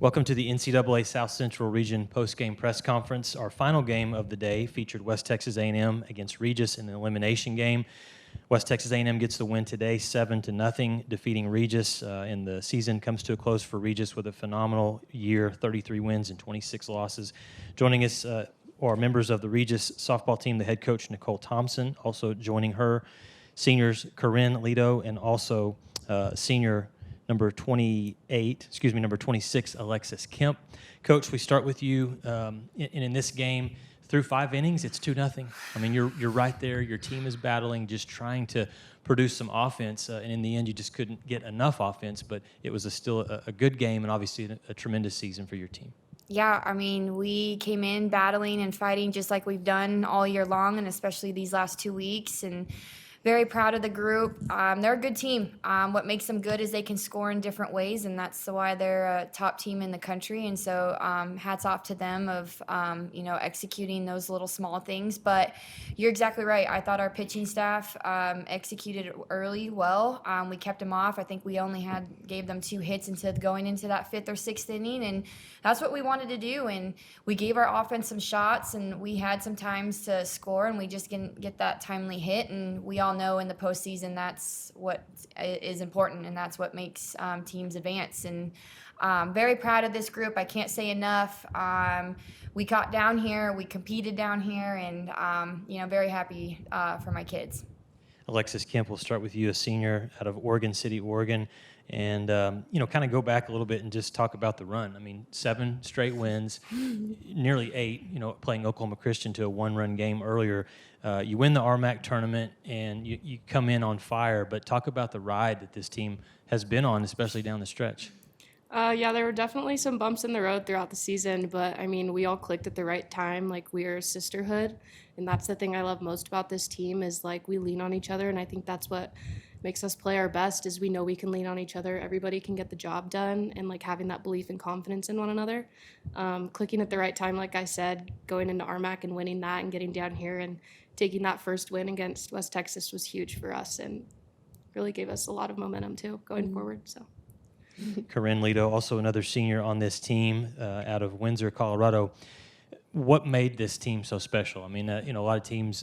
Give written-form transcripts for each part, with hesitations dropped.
Welcome to the NCAA South Central Region postgame press conference. Our final game of the day featured West Texas A&M against Regis in an elimination game. West Texas A&M gets the win today, 7-0, defeating Regis, and the season comes to a close for Regis with a phenomenal year, 33 wins and 26 losses. Joining us are members of the Regis softball team, the head coach, Nicole Thompson. Also joining her, seniors Carryn, Leto, and also senior number 26, Alexis, Kemp. Coach, we start with you. In this game, through 5 innings, it's 2-0. I mean, you're right there. Your team is battling, just trying to produce some offense, and in the end, you just couldn't get enough offense. But it was still a good game, and obviously a tremendous season for your team. Yeah, I mean, we came in battling and fighting just like we've done all year long, and especially these last 2 weeks. And very proud of the group. They're a good team. What makes them good is they can score in different ways, and that's why they're a top team in the country. And so hats off to them of, executing those little small things. But you're exactly right. I thought our pitching staff executed early well. We kept them off. I think we only gave them 2 hits going into that 5th or 6th inning, and that's what we wanted to do. And we gave our offense some shots, and we had some times to score, and we just didn't get that timely hit. And we all know in the postseason that's what is important, and that's what makes teams advance. And very proud of this group. I can't say enough. We got down here, we competed down here, and very happy for my kids. Alexis, Kemp, we'll start with you, a senior out of Oregon City, Oregon. And, kind of go back a little bit and just talk about the run. I mean, 7 straight wins, nearly 8, playing Oklahoma Christian to a 1-run game earlier. You win the RMAC tournament, and you come in on fire. But talk about the ride that this team has been on, especially down the stretch. Yeah, there were definitely some bumps in the road throughout the season, but, I mean, we all clicked at the right time. Like, we are a sisterhood, and that's the thing I love most about this team is, like, we lean on each other, and I think that's what makes us play our best is we know we can lean on each other. Everybody can get the job done, and, like, having that belief and confidence in one another. Clicking at the right time, like I said, going into RMAC and winning that and getting down here and taking that first win against West Texas was huge for us and really gave us a lot of momentum, too, going forward, so. Carryn, Leto, also another senior on this team out of Windsor, Colorado. What made this team so special? I mean, a lot of teams,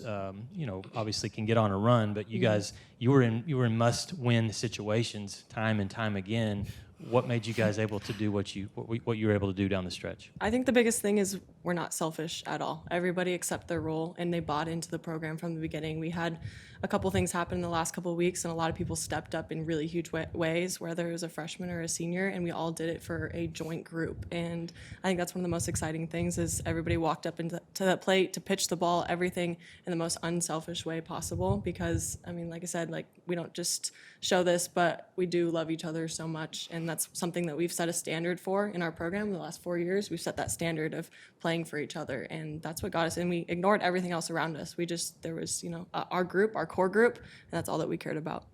obviously can get on a run, but you guys, you were in must-win situations time and time again. What made you guys able to do what you were able to do down the stretch? I think the biggest thing is we're not selfish at all. Everybody accept their role, and they bought into the program from the beginning. We had a couple things happen in the last couple of weeks, and a lot of people stepped up in really huge ways, whether it was a freshman or a senior, and we all did it for a joint group. And I think that's one of the most exciting things is everybody walked up into the plate to pitch the ball, everything in the most unselfish way possible. Because, I mean, like I said, like we don't just show this, but we do love each other so much, and that's something that we've set a standard for in our program in the last 4 years. We've set that standard of playing for each other, and that's what got us. And we ignored everything else around us. There was, our group, our core group, and that's all that we cared about.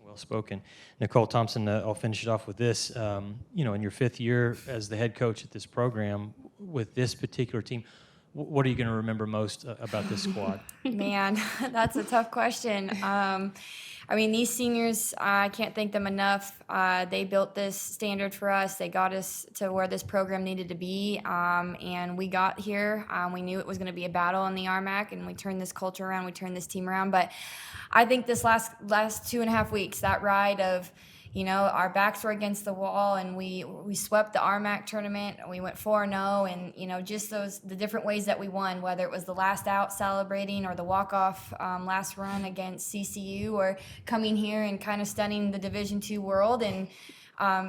Well spoken. Nicole Thompson, I'll finish it off with this. In your 5th year as the head coach at this program with this particular team, what are you going to remember most about this squad? Man, that's a tough question. I mean, these seniors, I can't thank them enough. They built this standard for us. They got us to where this program needed to be, and we got here. We knew it was going to be a battle in the RMAC, and we turned this culture around. We turned this team around. But I think this last 2.5 weeks, that ride of, our backs were against the wall, and we swept the RMAC tournament. We went 4-0, and just the different ways that we won, whether it was the last out celebrating or the walk-off last run against CCU, or coming here and kind of stunning the Division II world and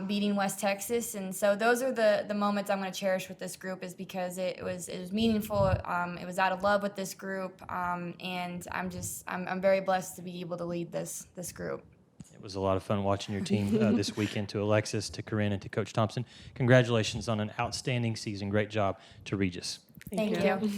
beating West Texas. And so those are the moments I'm going to cherish with this group, is because it was meaningful. It was out of love with this group, and I'm very blessed to be able to lead this group. It was a lot of fun watching your team this weekend. To Alexis, to Carryn, and to Coach Thompson, congratulations on an outstanding season. Great job to Regis. Thank you.